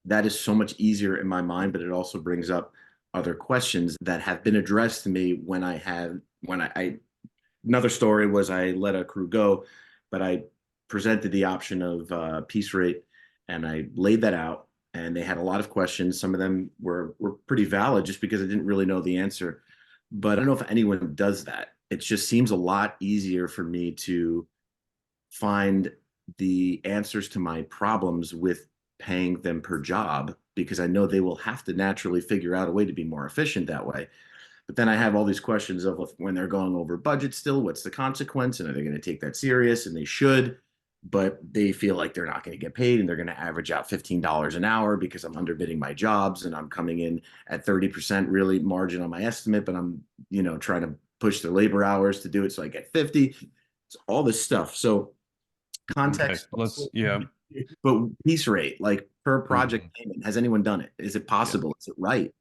That is so much easier in my mind, but it also brings up other questions that have been addressed to me when another story was I let a crew go, but I presented the option of piece rate, and I laid that out, and they had a lot of questions. Some of them were pretty valid just because I didn't really know the answer. But I don't know if anyone does that. It just seems a lot easier for me to find the answers to my problems with paying them per job, because I know they will have to naturally figure out a way to be more efficient that way. But then I have all these questions of when they're going over budget still, what's the consequence? And are they going to take that serious? And they should, but they feel like they're not going to get paid, and they're going to average out $15 an hour because I'm underbidding my jobs, and I'm coming in at 30% really margin on my estimate, but I'm, trying to push their labor hours to do it so I get 50. It's all this stuff. So context. Okay, yeah. But piece rate, like per project payment, has anyone done it? Is it possible? Yeah. Is it right?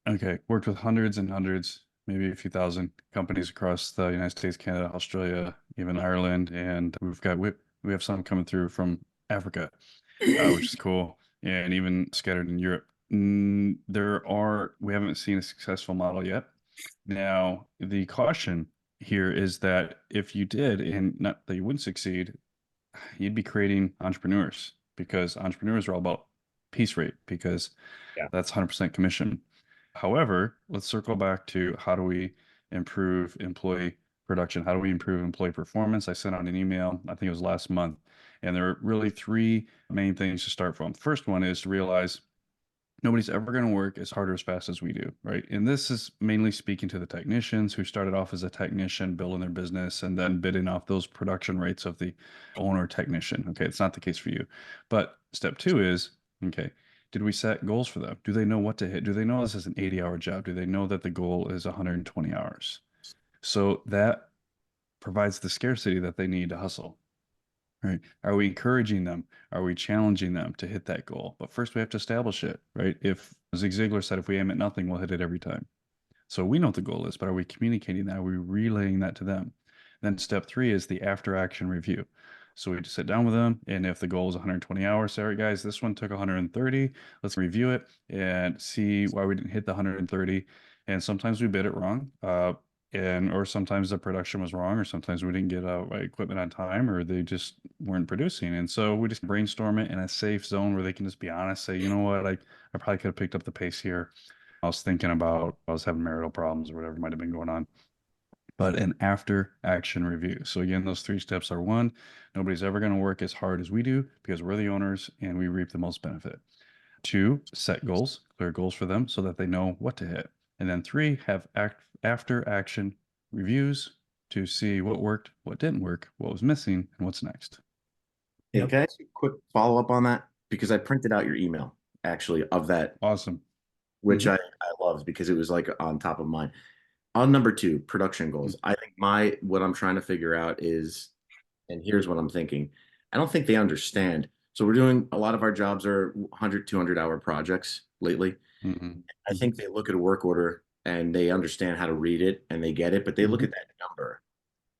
Okay, worked with hundreds and hundreds, maybe a few thousand companies across the United States, Canada, Australia, even Ireland, and we have some coming through from Africa, which is cool, and even scattered in Europe. We haven't seen a successful model yet. Now, the caution here is that if you did, and not that you wouldn't succeed, you'd be creating entrepreneurs, because entrepreneurs are all about piece rate, because that's 100% commission. However, let's circle back to how do we improve employee production? How do we improve employee performance? I sent out an email, I think it was last month, and there are really 3 main things to start from. First one is to realize nobody's ever going to work as hard or as fast as we do, right? And this is mainly speaking to the technicians who started off as a technician, building their business, and then bidding off those production rates of the owner technician. Okay, it's not the case for you. But step 2 is, okay, did we set goals for them? Do they know what to hit? Do they know this is an 80-hour job? Do they know that the goal is 120 hours? So that provides the scarcity that they need to hustle. Right? Are we encouraging them? Are we challenging them to hit that goal? But first we have to establish it, right? If Zig Ziglar said, if we aim at nothing, we'll hit it every time. So we know what the goal is, but are we communicating that? Are we relaying that to them? Then step 3 is the after action review. So we just sit down with them, and if the goal is 120 hours, say, all right, guys, this one took 130. Let's review it and see why we didn't hit the 130. And sometimes we bid it wrong. And or sometimes the production was wrong, or sometimes we didn't get right equipment on time, or they just weren't producing. And so we just brainstorm it in a safe zone where they can just be honest, say, you know what, I probably could have picked up the pace here. I was thinking about, I was having marital problems or whatever might have been going on. But an after action review. So again, those 3 steps are: 1, nobody's ever going to work as hard as we do because we're the owners and we reap the most benefit. 2, set goals, clear goals for them so that they know what to hit. And then 3, have after action reviews to see what worked, what didn't work, what was missing, and what's next. Hey, can I ask you a quick follow up on that? Because I printed out your email actually of that. Awesome. Which I loved because it was like on top of mine. On number 2, production goals. I think what I'm trying to figure out is, and here's what I'm thinking. I don't think they understand. So we're doing, a lot of our jobs are 100, 200 hour projects lately. I think they look at a work order and they understand how to read it and they get it, but they look at that number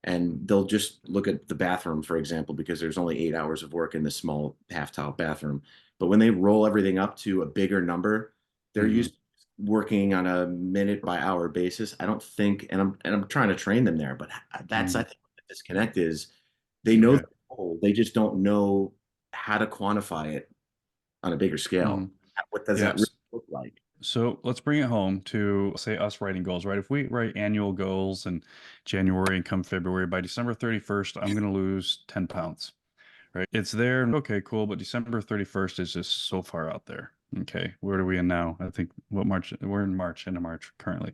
and they'll just look at the bathroom, for example, because there's only 8 hours of work in this small half tile bathroom. But when they roll everything up to a bigger number, they're used to working on a minute by hour basis. I don't think, and I'm trying to train them there, but that's I think what the disconnect is. They know the goal, they just don't know how to quantify it on a bigger scale. What does that really look like? So let's bring it home to, say, us writing goals, right? If we write annual goals in January and come February, by December 31st, I'm going to lose 10 pounds, right? It's there. Okay, cool. But December 31st is just so far out there. Okay. Where are we in now? I think March? We're in March, end of March currently.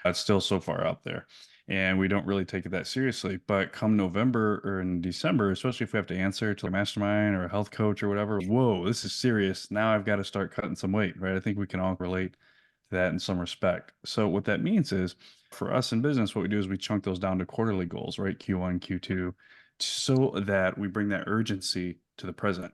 It's still so far out there. And we don't really take it that seriously. But come November or in December, especially if we have to answer to a mastermind or a health coach or whatever, whoa, this is serious. Now I've got to start cutting some weight, right? I think we can all relate to that in some respect. So what that means is, for us in business, what we do is we chunk those down to quarterly goals, right? Q1, Q2, so that we bring that urgency to the present.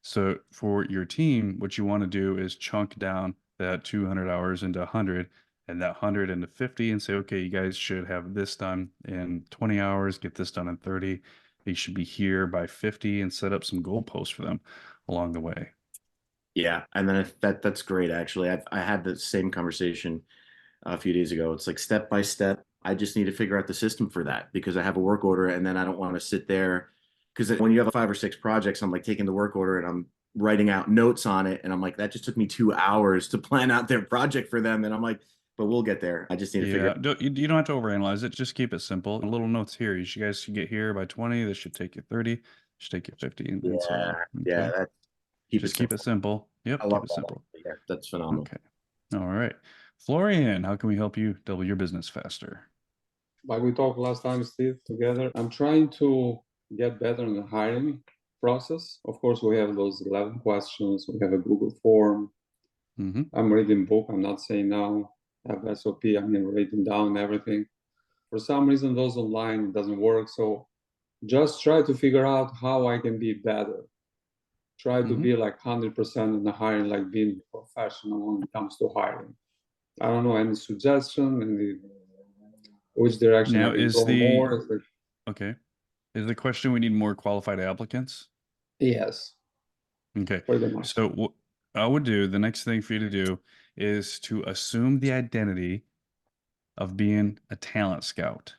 So for your team, what you want to do is chunk down that 200 hours into 100 and that 100 into 50 and say, okay, you guys should have this done in 20 hours, get this done in 30. You should be here by 50 and set up some goalposts for them along the way. Yeah. And then that's great. Actually, I had the same conversation a few days ago. It's like step by step. I just need to figure out the system for that because I have a work order and then I don't want to sit there. Because when you have 5 or 6 projects, I'm like taking the work order and I'm writing out notes on it. And I'm like, that just took me 2 hours to plan out their project for them. And I'm like, but we'll get there. I just need to figure out. You don't have to overanalyze it. Just keep it simple. Little notes here. You guys should get here by 20. This should take you 30. This should take you 50. And so on. Okay? Yeah. Keep it simple. Yep. I love keep it simple. Yeah, that's phenomenal. Okay. All right. Florian, how can we help you double your business faster? Like we talked last time, Steve, together, I'm trying to get better in the hiring process. Of course, we have those 11 questions. We have a Google form. I'm reading book. I'm not saying now. I have SOP. I'm writing down everything. For some reason, those online doesn't work. So just try to figure out how I can be better. Try to be like 100% in the hiring, like being professional when it comes to hiring. I don't know, any suggestion, which direction now I can go more? Okay. Is the question we need more qualified applicants? Yes. Okay. Pretty much. So what I would do, the next thing for you to do is to assume the identity of being a talent scout.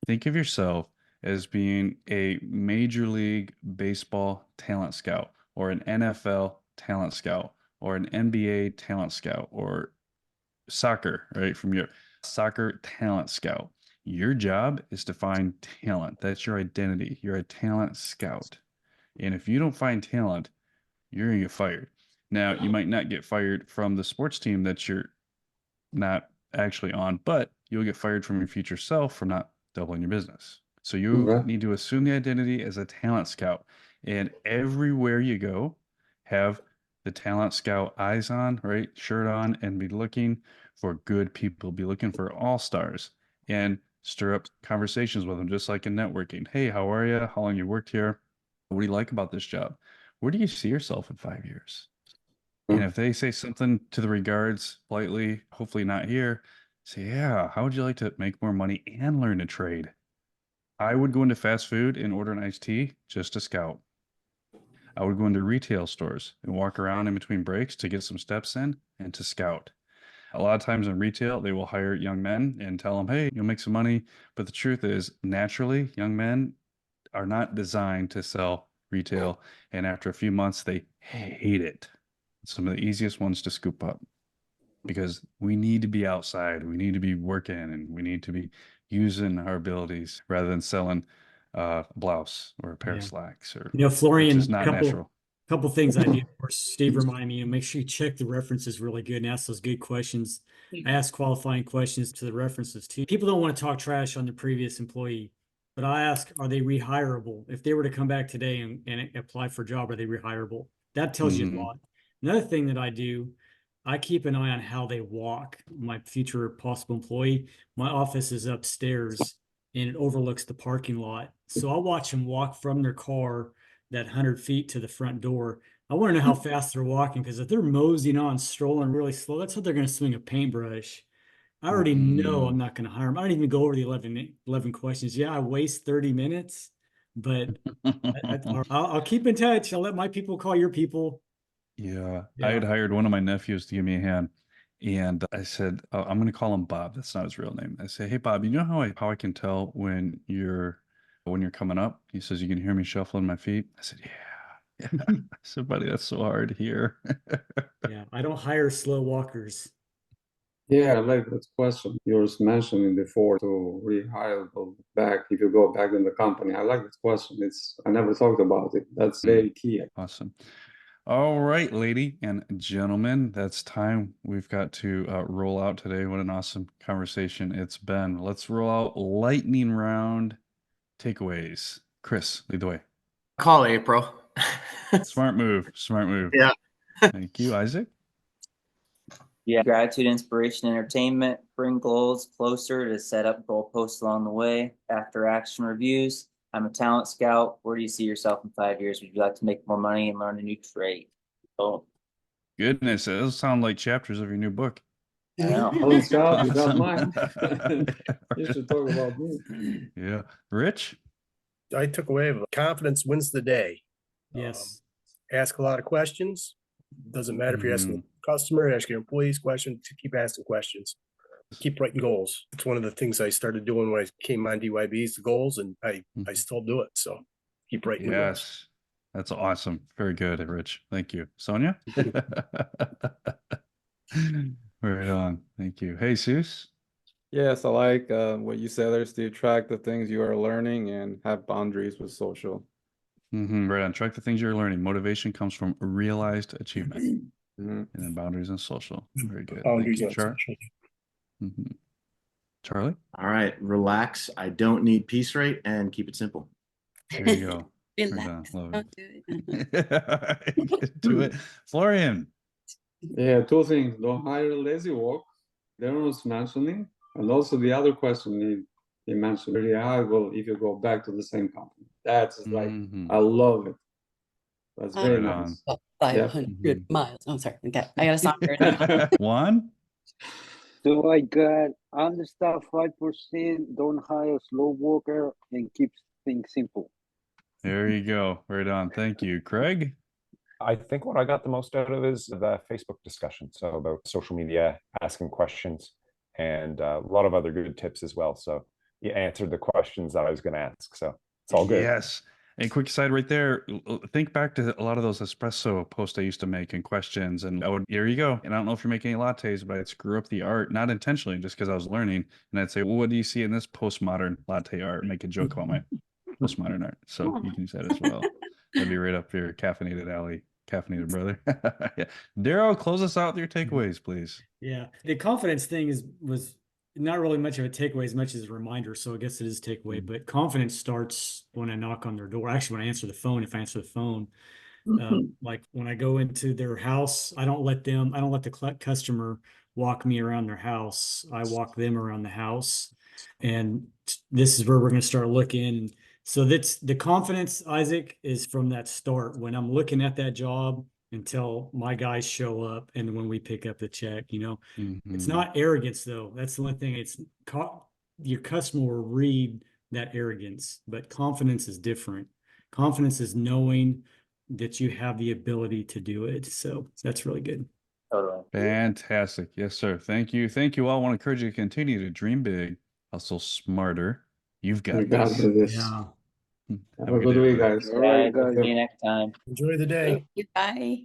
Think of yourself as being a Major League Baseball talent scout or an NFL talent scout or an NBA talent scout or soccer, right? From your soccer talent scout. Your job is to find talent. That's your identity. You're a talent scout. And if you don't find talent, you're going to get fired. Now, you might not get fired from the sports team that you're not actually on, but you'll get fired from your future self for not doubling your business. So you need to assume the identity as a talent scout. And everywhere you go, have the talent scout eyes on, right? Shirt on, and be looking for good people. Be looking for all-stars and stir up conversations with them, just like in networking. Hey, how are you? How long you worked here? What do you like about this job? Where do you see yourself in 5 years? And if they say something to the regards politely, hopefully not here, say, yeah, how would you like to make more money and learn to trade? I would go into fast food and order an iced tea just to scout. I would go into retail stores and walk around in between breaks to get some steps in and to scout. A lot of times in retail, they will hire young men and tell them, hey, you'll make some money. But the truth is, naturally, young men are not designed to sell retail. And after a few months, they hate it. Some of the easiest ones to scoop up because we need to be outside. We need to be working and we need to be using our abilities rather than selling a blouse or a pair of slacks or Florian, it's just not natural. Couple things I do. Of course, Steve reminded me, make sure you check the references really good and ask those good questions. I ask qualifying questions to the references too. People don't want to talk trash on the previous employee, but I ask, are they rehirable? If they were to come back today and apply for a job, are they rehirable? That tells you a lot. Another thing that I do, I keep an eye on how they walk. My future possible employee, my office is upstairs and it overlooks the parking lot. So I'll watch them walk from their car that 100 feet to the front door. I want to know how fast they're walking because if they're moseying on, strolling really slow, that's how they're going to swing a paintbrush. I already know I'm not going to hire them. I don't even go over the 11 questions. Yeah, I waste 30 minutes, but I'll keep in touch. I'll let my people call your people. Yeah. I had hired one of my nephews to give me a hand. And I said, I'm going to call him Bob. That's not his real name. I say, hey, Bob, you know how I can tell when you're coming up? He says, you can hear me shuffling my feet. I said, yeah. I said, buddy, that's so hard to hear. Yeah, I don't hire slow walkers. Yeah, I like that question. You were mentioning before to rehire back if you go back in the company. I like this question. I never thought about it. That's very key. Awesome. All right, lady and gentlemen, that's time. We've got to roll out today. What an awesome conversation it's been. Let's roll out lightning round takeaways. Chris, lead the way. Call April. Smart move. Smart move. Yeah. Thank you, Isaac. Yeah, gratitude, inspiration, entertainment, bring goals closer to set up goalposts along the way. After action reviews, I'm a talent scout. Where do you see yourself in 5 years? Would you like to make more money and learn a new trade? Oh, Goodness, those sound like chapters of your new book. I know. Talent scout, you got mine. You should talk about me. Yeah. Rich? I took away confidence wins the day. Yes. Ask a lot of questions. Doesn't matter if you're asking a customer, asking your employees questions, keep asking questions. Keep writing goals. It's one of the things I started doing when I came on DYB's the goals, and I still do it. So keep writing goals. Yes. That's awesome. Very good, Rich. Thank you. Sonia? Right on. Thank you. Hey, Seuss? Yes, I like what you said there, Steve. Track the things you are learning and have boundaries with social. Right on. Track the things you're learning. Motivation comes from realized achievement. And then boundaries and social. Very good. Boundaries Thank you, and social. Charlie? All right, relax. I don't need piece rate and keep it simple. There you go. Relax. Love Don't it. Do it. Florian. Yeah, two things. Don't hire a lazy walk. Darren was mentioning. And also the other question he mentioned really high, well, if you go back to the same company. That's like, I love it. That's very nice. 500 miles. Oh, sorry. Okay. I got to stop here now. Juan? So I got understaffed 5%, don't hire a slow walker, and keep things simple. There you go. Right on. Thank you. Craig? I think what I got the most out of is the Facebook discussion. So about social media, asking questions, and a lot of other good tips as well. So you answered the questions that I was going to ask. So it's all good. Yes. And quick side right there, think back to a lot of those espresso posts I used to make and questions. And here you go. And I don't know if you're making any lattes, but I'd screw up the art, not intentionally, just because I was learning. And I'd say, well, what do you see in this postmodern latte art? Make a joke about my postmodern art. So you can use that as well. That'd be right up your caffeinated alley, caffeinated brother. Yeah. Daryl, close us out with your takeaways, please. Yeah. The confidence thing was not really much of a takeaway as much as a reminder. So I guess it is a takeaway, but confidence starts when I knock on their door. Actually, when I answer the phone, if I answer the phone, like when I go into their house, I don't let the customer walk me around their house. I walk them around the house. And this is where we're going to start looking. So that's the confidence, Isaac, is from that start when I'm looking at that job until my guys show up and when we pick up the check. It's not arrogance though. That's the one thing. It's your customer will read that arrogance, but confidence is different. Confidence is knowing that you have the ability to do it. So that's really good. Totally. Fantastic. Yes, sir. Thank you. Thank you all. I want to encourage you to continue to dream big, hustle smarter. You've got We got this. this. Yeah. Have a good day, week, everybody. guys. All right, Guys, guys. see you next time. Enjoy the day. Bye.